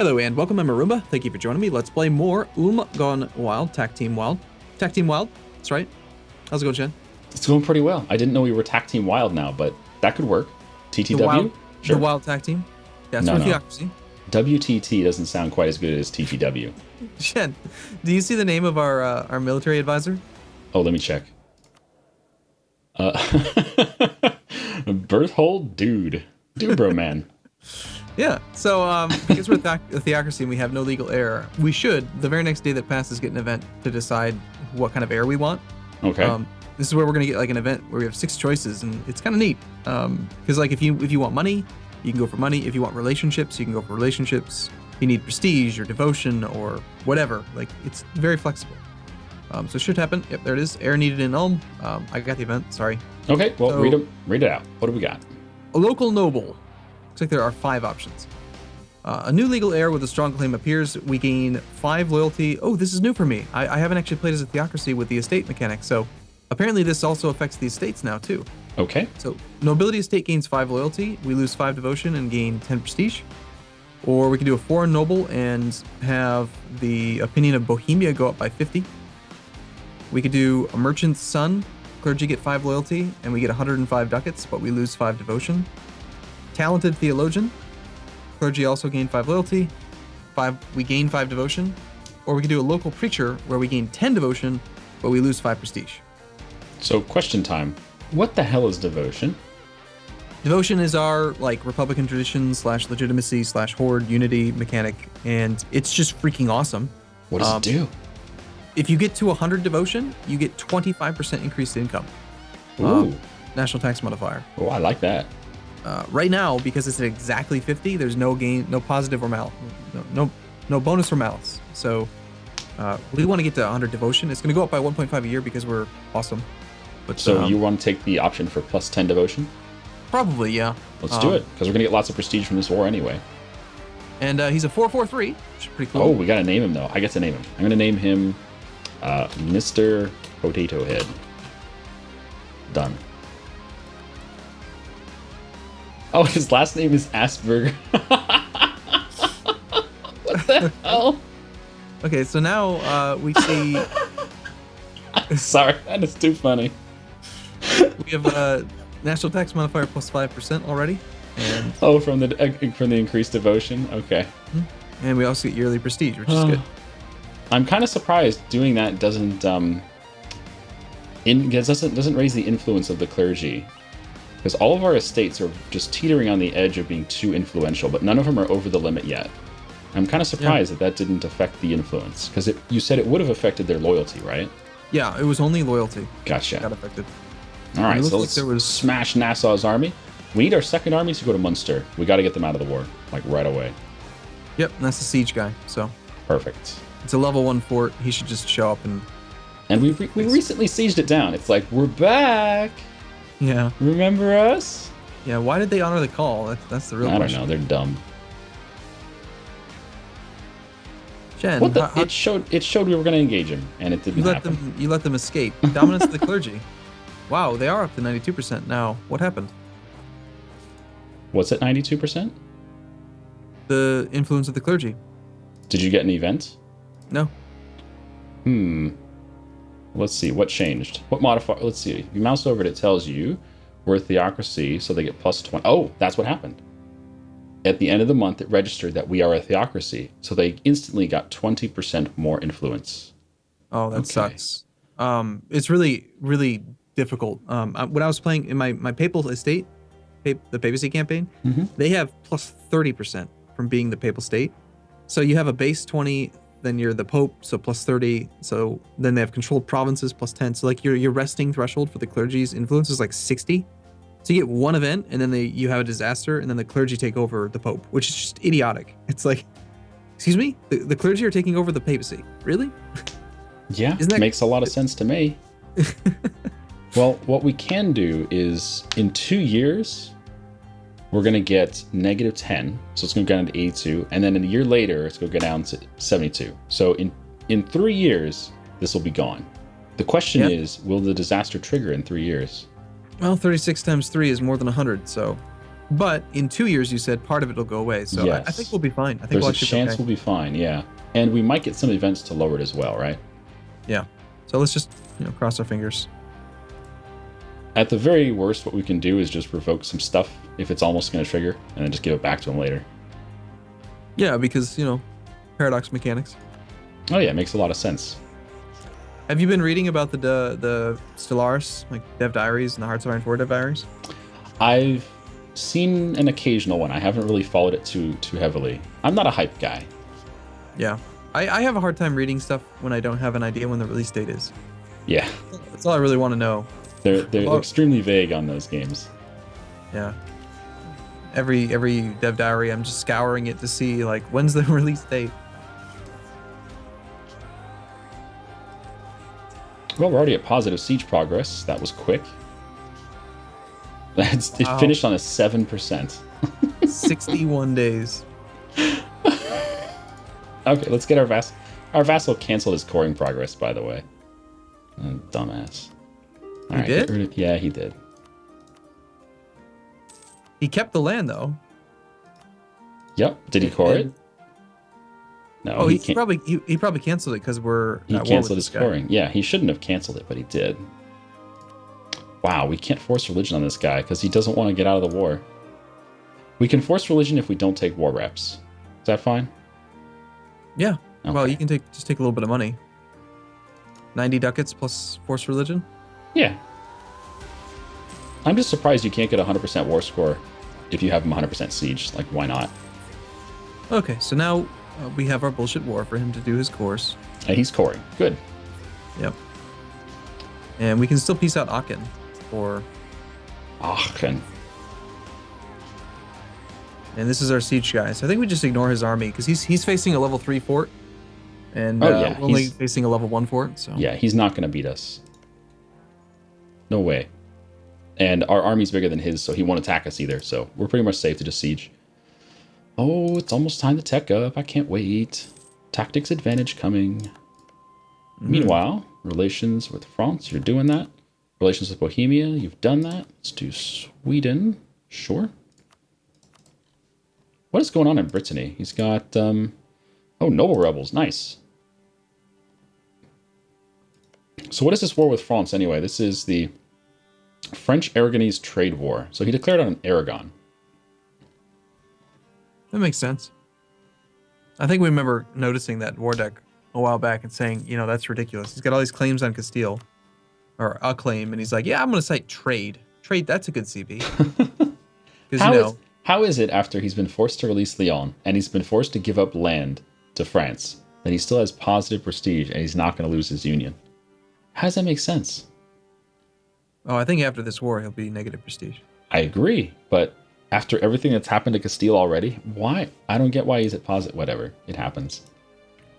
Hello and welcome, I'm Arumba. Thank you for joining me. Let's play more Gone Wild, Tac Team Wild. Tac Team Wild, that's right. How's it going, Chen? It's going pretty well. I didn't know we were Tac Team Wild now, but that could work. TTW? The Wild Tac Team? Yeah, it's for Theocracy. WTT doesn't sound quite as good as TTW. Chen, do you see the name of our military advisor? Oh, let me check. Berthold Dude. Dubro man. Yeah, so because we're a Theocracy and we have no legal heir, we should, the very next day that passes, get an event to decide what kind of heir we want. Okay. This is where we're going to get like an event where we have 6 choices, and it's kind of neat. Because like if you want money, you can go for money. If you want relationships, you can go for relationships. If you need prestige or devotion or whatever, like it's very flexible. So it should happen. Yep, there it is. Heir needed in Ulm. I got the event, sorry. Okay, well, So, read it out. What do we got? A local noble. Looks like there are 5 options. A new legal heir with a strong claim appears. We gain 5 loyalty. Oh, this is new for me. I haven't actually played as a Theocracy with the estate mechanic, so apparently this also affects the estates now too. Okay. So nobility estate gains 5 loyalty. We lose 5 devotion and gain 10 prestige. Or we can do a foreign noble and have the opinion of Bohemia go up by 50. We could do a merchant's son. Clergy get 5 loyalty and we get 105 ducats, but we lose 5 devotion. Talented theologian. Clergy also gain 5 loyalty. We gain 5 devotion. Or we could do a local preacher where we gain 10 devotion, but we lose 5 prestige. So question time. What the hell is devotion? Devotion is our like Republican tradition / legitimacy / horde unity mechanic, and it's just freaking awesome. What does it do? If you get to 100 devotion, you get 25% increased income. Ooh. National tax modifier. Oh, I like that. Right now, because it's at exactly 50, there's no gain, no positive or malus, no bonus or malus. So we want to get to 100 devotion. It's going to go up by 1.5 a year because we're awesome. But so you want to take the option for plus 10 devotion? Probably, yeah. Let's do it, because we're going to get lots of prestige from this war anyway. And he's a 4/4/3, which is pretty cool. Oh, we got to name him, though. I get to name him. I'm going to name him Mr. Potato Head. Done. Oh, his last name is Asperger. What the hell? Okay, so now we see... Sorry, that is too funny. We have national tax modifier plus 5% already. And from the increased devotion? Okay. And we also get yearly prestige, which is good. I'm kind of surprised doing that doesn't raise the influence of the clergy. Because all of our estates are just teetering on the edge of being too influential, but none of them are over the limit yet. I'm kind of surprised that didn't affect the influence. Because you said it would have affected their loyalty, right? Yeah, it was only loyalty. Gotcha. Got affected. All right, so let's smash Nassau's army. We need our second army to go to Munster. We got to get them out of the war, like right away. Yep, and that's the siege guy, so. Perfect. It's a level 1 fort. He should just show up and... And we recently sieged it down. It's like, we're back. Yeah. Remember us? Yeah, why did they honor the call? That's the real question. I don't know. They're dumb. Jen, what the? It showed we were going to engage him, and it didn't happen. You let them escape. Dominance of the clergy. Wow, they are up to 92% now. What happened? What's at 92%? The influence of the clergy. Did you get an event? No. Let's see. What changed? What modifier? Let's see. If you mouse over it, it tells you we're a theocracy, so they get plus 20. Oh, that's what happened. At the end of the month, it registered that we are a theocracy, so they instantly got 20% more influence. Oh, that sucks. It's really, really difficult. When I was playing in my papal estate, the papacy campaign, they have plus 30% from being the papal state. So you have a base 20, then you're the pope, so plus 30. So then they have controlled provinces plus 10. So like your resting threshold for the clergy's influence is like 60. So you get one event, and then you have a disaster, and then the clergy take over the pope, which is just idiotic. It's like, excuse me, the clergy are taking over the papacy. Really? Yeah, makes a lot of sense to me. Well, what we can do is in 2 years, we're going to get -10. So it's going to go down to 82. And then in a year later, it's going to go down to 72. So in 3 years, this will be gone. The question is, will the disaster trigger in 3 years? Well, 36 times 3 is more than 100, so... But in 2 years, you said part of it will go away. So yes. I think we'll be fine. I think there's we'll a chance we'll be fine. Yeah, and we might get some events to lower it as well, right? Yeah. So let's just cross our fingers. At the very worst, what we can do is just revoke some stuff if it's almost going to trigger, and then just give it back to him later. Yeah, because paradox mechanics. Oh yeah, it makes a lot of sense. Have you been reading about the Stellaris, like Dev Diaries and the Hearts of Iron 4 Dev Diaries? I've seen an occasional one. I haven't really followed it too heavily. I'm not a hype guy. Yeah. I have a hard time reading stuff when I don't have an idea when the release date is. Yeah. That's all I really want to know. They're extremely vague on those games. Yeah. Every Dev Diary, I'm just scouring it to see, like, when's the release date? Well, we're already at positive siege progress. That was quick. It finished on a 7%. 61 days. Okay, let's get our vassal. Our vassal canceled his coring progress, by the way. Dumbass. He did? Yeah, he did. He kept the land, though. Yep. Did he core it? No. Oh, he probably canceled it because he canceled his coring. Yeah, he shouldn't have canceled it, but he did. Wow, we can't force religion on this guy because he doesn't want to get out of the war. We can force religion if we don't take war reps. Is that fine? Yeah. Okay. Well, you can just take a little bit of money. 90 ducats plus force religion? Yeah. I'm just surprised you can't get a 100% war score if you have him 100% siege. Like, why not? Okay, so now we have our bullshit war for him to do his course. And he's coring. Good. Yep. And we can still piece out Aachen for... Aachen. And this is our siege guy. So I think we just ignore his army because he's facing a level 3 fort. And yeah, we're only facing a level 1 fort. So yeah, he's not going to beat us. No way. And our army's bigger than his, so he won't attack us either. So we're pretty much safe to just siege. Oh, it's almost time to tech up. I can't wait. Tactics advantage coming. Meanwhile, relations with France, you're doing that. Relations with Bohemia, you've done that. Let's do Sweden. Sure. What is going on in Brittany? He's got, noble rebels. Nice. So what is this war with France anyway? This is the French-Aragonese trade war. So he declared on Aragon. That makes sense. I think we remember noticing that war deck a while back and saying, that's ridiculous. He's got all these claims on Castile, or a claim, and he's like, yeah, I'm going to cite trade. Trade, that's a good CB. How is it after he's been forced to release Lyon and he's been forced to give up land to France that he still has positive prestige and he's not going to lose his union? How does that make sense? Oh, I think after this war, he'll be negative prestige. I agree, but after everything that's happened to Castile already, why? I don't get why he's at positive. Whatever, it happens.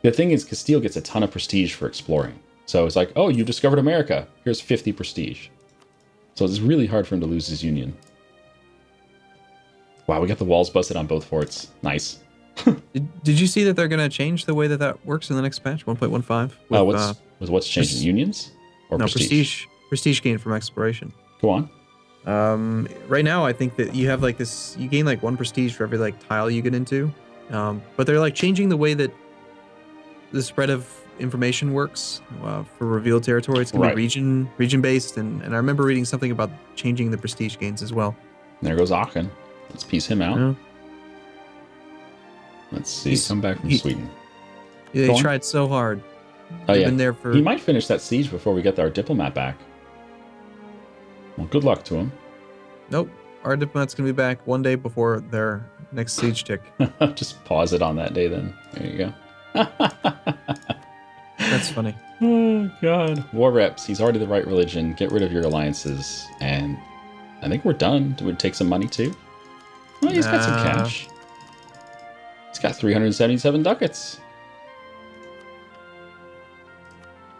The thing is, Castile gets a ton of prestige for exploring. So it's like, oh, you discovered America. Here's 50 prestige. So it's really hard for him to lose his union. Wow, we got the walls busted on both forts. Nice. Did you see that they're going to change the way that works in the next patch, 1.15? What's changing? Unions? Or prestige? Prestige gain from exploration. Go on. Right now, I think that you have like this, you gain like 1 prestige for every like tile you get into. But they're like changing the way that the spread of information works for revealed territory. It's going to be region based. And I remember reading something about changing the prestige gains as well. There goes Aachen. Let's piece him out. Yeah. Let's see. Come back from Sweden. Yeah, they tried so hard. Oh, yeah. Been there for... He might finish that siege before we get our diplomat back. Well, good luck to him. Nope. Our diplomat's going to be back one day before their next siege tick. Just pause it on that day then. There you go. That's funny. Oh, God. War reps. He's already the right religion. Get rid of your alliances. And I think we're done. Do we take some money too? Oh, he's got some cash. He's got 377 ducats.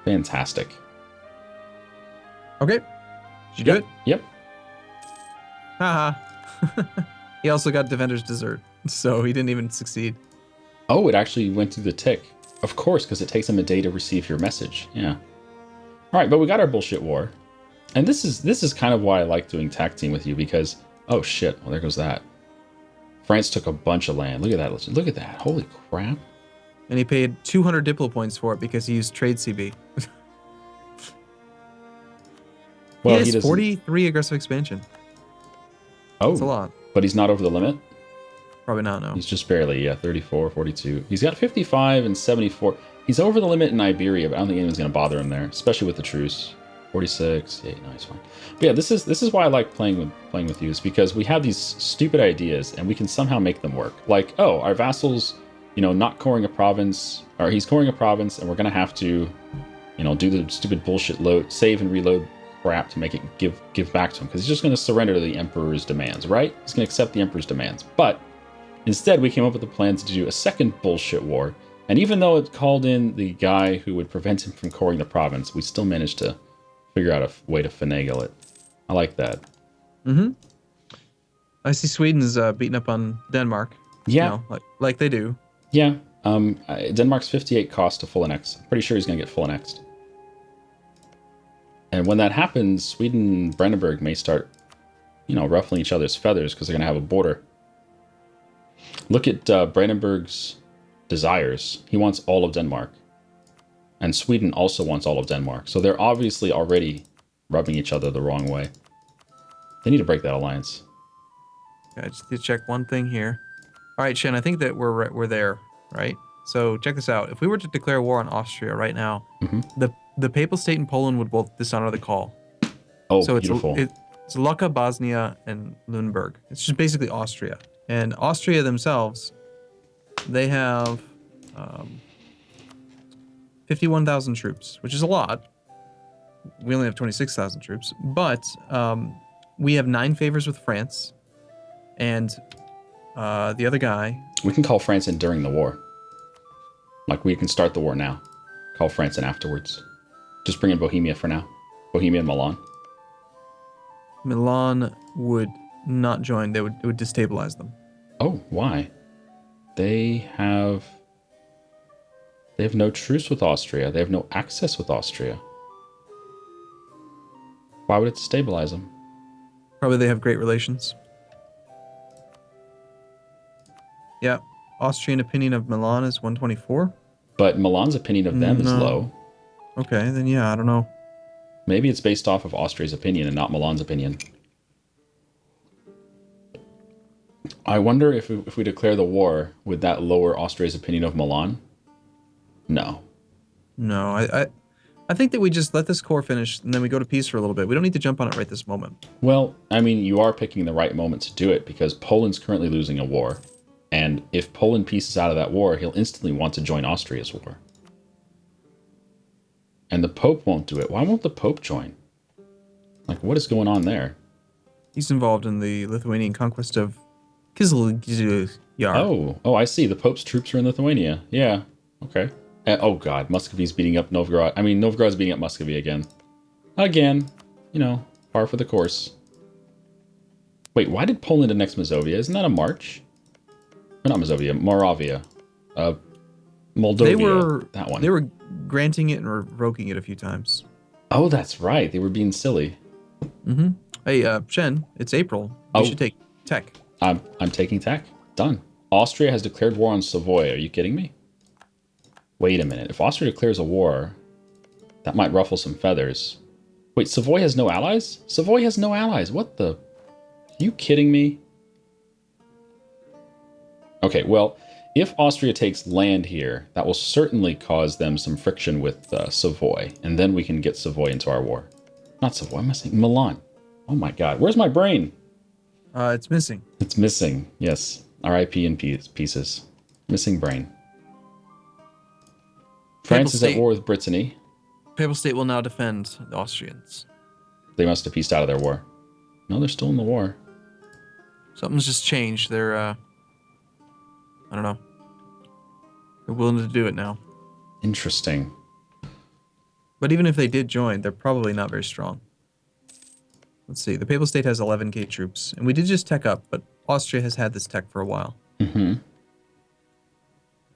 Fantastic. Okay. Did you do it? Yep. Haha. He also got Defender's Dessert, so he didn't even succeed. Oh, it actually went through the tick. Of course, because it takes him a day to receive your message. Yeah. All right, but we got our bullshit war. And this is kind of why I like doing Tac Team with you, because Oh shit! Well, there goes that. France took a bunch of land. Look at that. Look at that. Holy crap! And he paid 200 Diplo points for it because he used trade CB. Well, he has 43 aggressive expansion. Oh, that's a lot. But he's not over the limit? Probably not, no. He's just barely, yeah, 34, 42. He's got 55 and 74. He's over the limit in Iberia, but I don't think anyone's going to bother him there, especially with the truce. 46, yeah, no, he's fine. But yeah, this is why I like playing with you, is because we have these stupid ideas and we can somehow make them work. Like, oh, our vassals, not coring a province, or he's coring a province, and we're going to have to, do the stupid bullshit save and reload crap to make it give back to him, because he's just going to surrender to the emperor's demands, right? He's going to accept the emperor's demands. But instead, we came up with a plan to do a second bullshit war, and even though it called in the guy who would prevent him from coring the province, we still managed to figure out a way to finagle it. I like that. Mm-hmm. I see Sweden's beating up on Denmark. Yeah. Like they do. Yeah. Denmark's 58 cost to full annex. I'm pretty sure he's going to get full annexed. And when that happens, Sweden and Brandenburg may start, ruffling each other's feathers because they're going to have a border. Look at Brandenburg's desires. He wants all of Denmark. And Sweden also wants all of Denmark. So they're obviously already rubbing each other the wrong way. They need to break that alliance. Yeah, I just need to check one thing here. All right, Shen, I think that we're there, right? So check this out. If we were to declare war on Austria right now, the Papal State and Poland would both dishonor the call. Oh, so beautiful. It's Lucca, Bosnia, and Lüneburg. It's just basically Austria. And Austria themselves, they have 51,000 troops, which is a lot. We only have 26,000 troops. But we have 9 favors with France. And the other guy... We can call France in during the war. Like, we can start the war now. Call France in afterwards. Just bring in Bohemia for now. Bohemia and Milan. Milan would not join. It would destabilize them. Oh, why? They have no truce with Austria. They have no access with Austria. Why would it destabilize them? Probably they have great relations. Yeah. Austrian opinion of Milan is 124. But Milan's opinion of them is low. Okay, then yeah, I don't know. Maybe it's based off of Austria's opinion and not Milan's opinion. I wonder if we declare the war, would that lower Austria's opinion of Milan? No. No, I think that we just let this core finish and then we go to peace for a little bit. We don't need to jump on it right this moment. Well, I mean, you are picking the right moment to do it because Poland's currently losing a war. And if Poland pieces out of that war, he'll instantly want to join Austria's war. And the Pope won't do it. Why won't the Pope join? Like, what is going on there? He's involved in the Lithuanian conquest of Kizlyar. Oh, I see. The Pope's troops are in Lithuania. Yeah, okay. Oh, God, Muscovy's beating up Novgorod. I mean, Novgorod's beating up Muscovy again. Again. Par for the course. Wait, why did Poland annex Mazovia? Isn't that a march? Or not Mazovia, Moravia. Moldovia. That one. They were granting it and revoking it a few times. Oh, that's right. They were being silly. Mm-hmm. Hey, Shen, it's April. You should take tech. I'm taking tech. Done. Austria has declared war on Savoy. Are you kidding me? Wait a minute. If Austria declares a war, that might ruffle some feathers. Wait, Savoy has no allies? Savoy has no allies. What the? Are you kidding me? Okay, well, if Austria takes land here, that will certainly cause them some friction with Savoy, and then we can get Savoy into our war. Not Savoy, am I saying Milan? Oh my God, where's my brain? It's missing. It's missing, yes. R.I.P. in pieces. Missing brain. France is at war with Brittany. Papal State will now defend the Austrians. They must have pieced out of their war. No, they're still in the war. Something's just changed. They're, I don't know. They're willing to do it now. Interesting. But even if they did join, they're probably not very strong. Let's see. The Papal State has 11k troops. And we did just tech up, but Austria has had this tech for a while. Mm-hmm.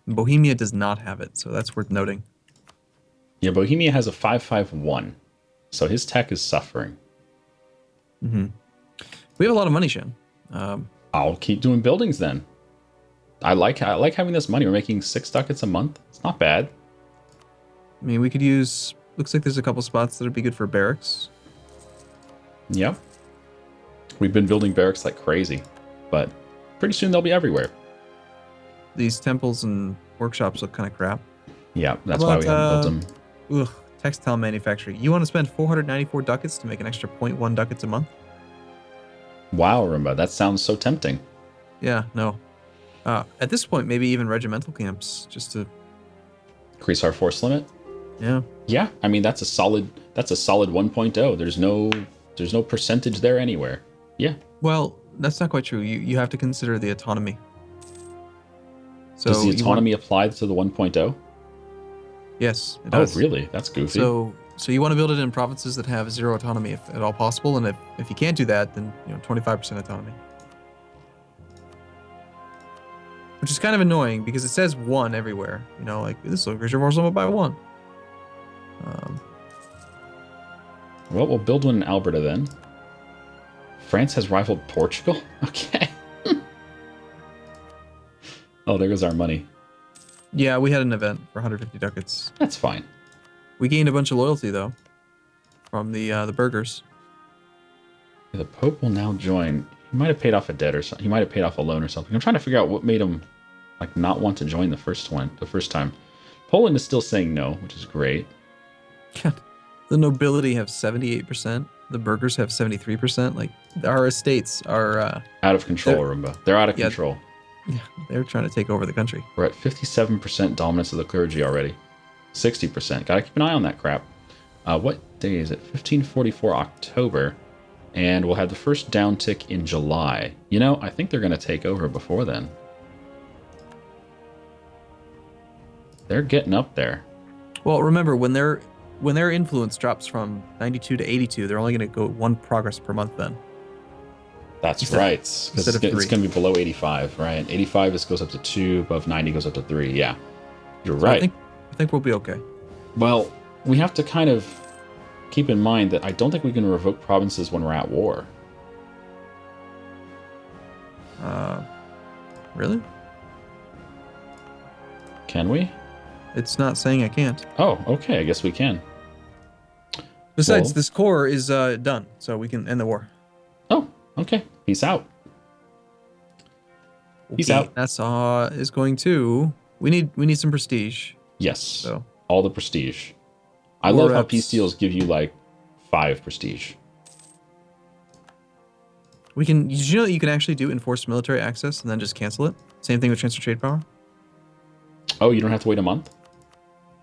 Bohemia does not have it, so that's worth noting. Yeah, Bohemia has a 551. So his tech is suffering. Mm-hmm. We have a lot of money, Shen. I'll keep doing buildings then. I like having this money. We're making 6 ducats a month. It's not bad. I mean, we could use. Looks like there's a couple spots that'd be good for barracks. Yep. We've been building barracks like crazy, but pretty soon they'll be everywhere. These temples and workshops look kind of crap. Yeah, that's why we haven't built them. Ugh, textile manufacturing. You want to spend 494 ducats to make an extra 0.1 ducats a month? Wow, Arumba, that sounds so tempting. Yeah, no. At this point, maybe even regimental camps, just to increase our force limit. Yeah. Yeah, I mean that's a solid 1.0. There's no percentage there anywhere. Yeah. Well, that's not quite true. You have to consider the autonomy. So does the autonomy apply to the 1.0? Yes, it does. Oh, really? That's goofy. So you want to build it in provinces that have 0 autonomy if at all possible, and if you can't do that, then 25% autonomy. Which is kind of annoying because it says 1 everywhere. Like this will increase your force limit by 1. Well, we'll build one in Alberta then. France has rivaled Portugal? Okay. Oh, there goes our money. Yeah, we had an event for 150 ducats. That's fine. We gained a bunch of loyalty though from the burghers. The Pope will now join. He might have paid off a debt or something. He might have paid off a loan or something. I'm trying to figure out what made him not want to join the first time. Poland is still saying no, which is great. The nobility have 78%. The burghers have 73%. Like our estates are out of control, Arumba. They're out of control. Yeah, they're trying to take over the country. We're at 57% dominance of the clergy already. 60%. Gotta keep an eye on that crap. What day is it? 1544 October. And we'll have the first downtick in July. I think they're going to take over before then. They're getting up there. Well, remember, when their influence drops from 92 to 82, they're only going to go 1 progress per month then. That's right. Because it's going to be below 85, right? 85 goes up to 2, above 90 goes up to 3. Yeah, you're right. I think we'll be okay. Well, we have to kind of keep in mind that I don't think we can revoke provinces when we're at war. Really? Can we? It's not saying I can't. Oh, okay. I guess we can. Besides, this core is done, so we can end the war. Oh, okay. Peace out. Peace out. Nassau is going to. We need some prestige. Yes. So all the prestige. I love how peace deals give you 5 prestige. Did you know that you can actually do enforced military access and then just cancel it? Same thing with transfer trade power. Oh, you don't have to wait a month?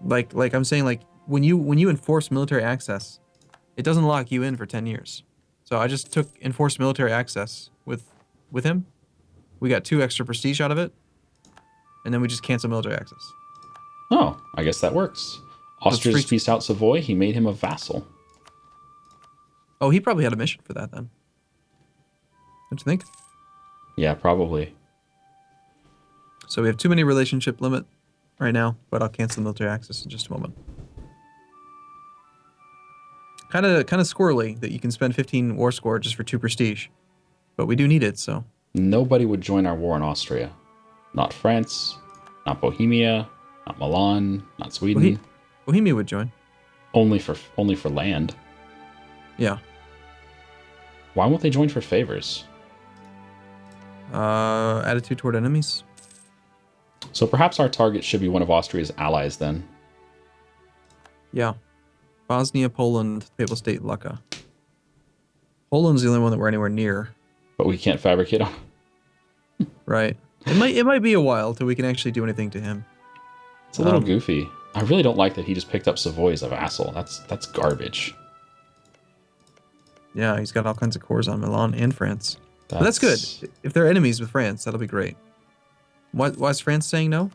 Like I'm saying, when you enforce military access, it doesn't lock you in for 10 years. So I just took enforced military access with him. We got 2 extra prestige out of it, and then we just cancel military access. Oh, I guess that works. Austria's peaced out Savoy. He made him a vassal. Oh, he probably had a mission for that then. Don't you think? Yeah, probably. So we have too many relationship limit right now, but I'll cancel military access in just a moment. Kind of squirrely that you can spend 15 war score just for 2 prestige, but we do need it. So nobody would join our war in Austria. Not France, not Bohemia, not Milan, not Sweden. Bohemia would join. Only for land. Yeah. Why won't they join for favors? Attitude toward enemies. So perhaps our target should be one of Austria's allies then. Yeah. Bosnia, Poland, Papal State, Lucca. Poland's the only one that we're anywhere near. But we can't fabricate on. Right. It might be a while till we can actually do anything to him. It's a little goofy. I really don't like that he just picked up Savoy as a vassal. That's garbage. Yeah, he's got all kinds of cores on Milan and France. But that's good. If they're enemies with France, that'll be great. Why is France saying no?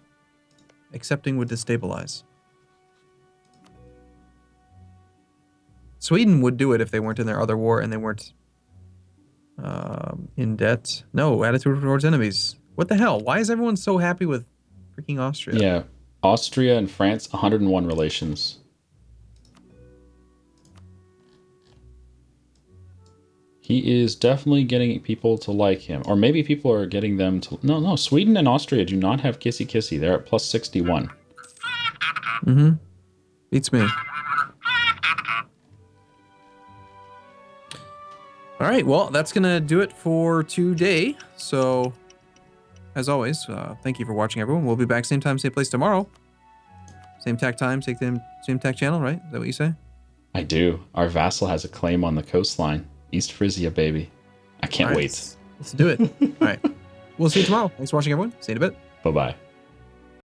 Accepting would destabilize. Sweden would do it if they weren't in their other war and they weren't in debt. No, attitude towards enemies. What the hell? Why is everyone so happy with freaking Austria? Yeah, Austria and France, 101 relations. He is definitely getting people to like him. Or maybe people are getting them to... No, Sweden and Austria do not have Kissy Kissy. They're at plus 61. Mm-hmm. Beats me. All right, well, that's going to do it for today. So, as always, thank you for watching, everyone. We'll be back same time, same place tomorrow. Same Tac time, same Tac channel, right? Is that what you say? I do. Our vassal has a claim on the coastline. East Frisia, baby. I can't wait. Let's do it. All right. We'll see you tomorrow. Thanks for watching, everyone. See you in a bit. Bye-bye.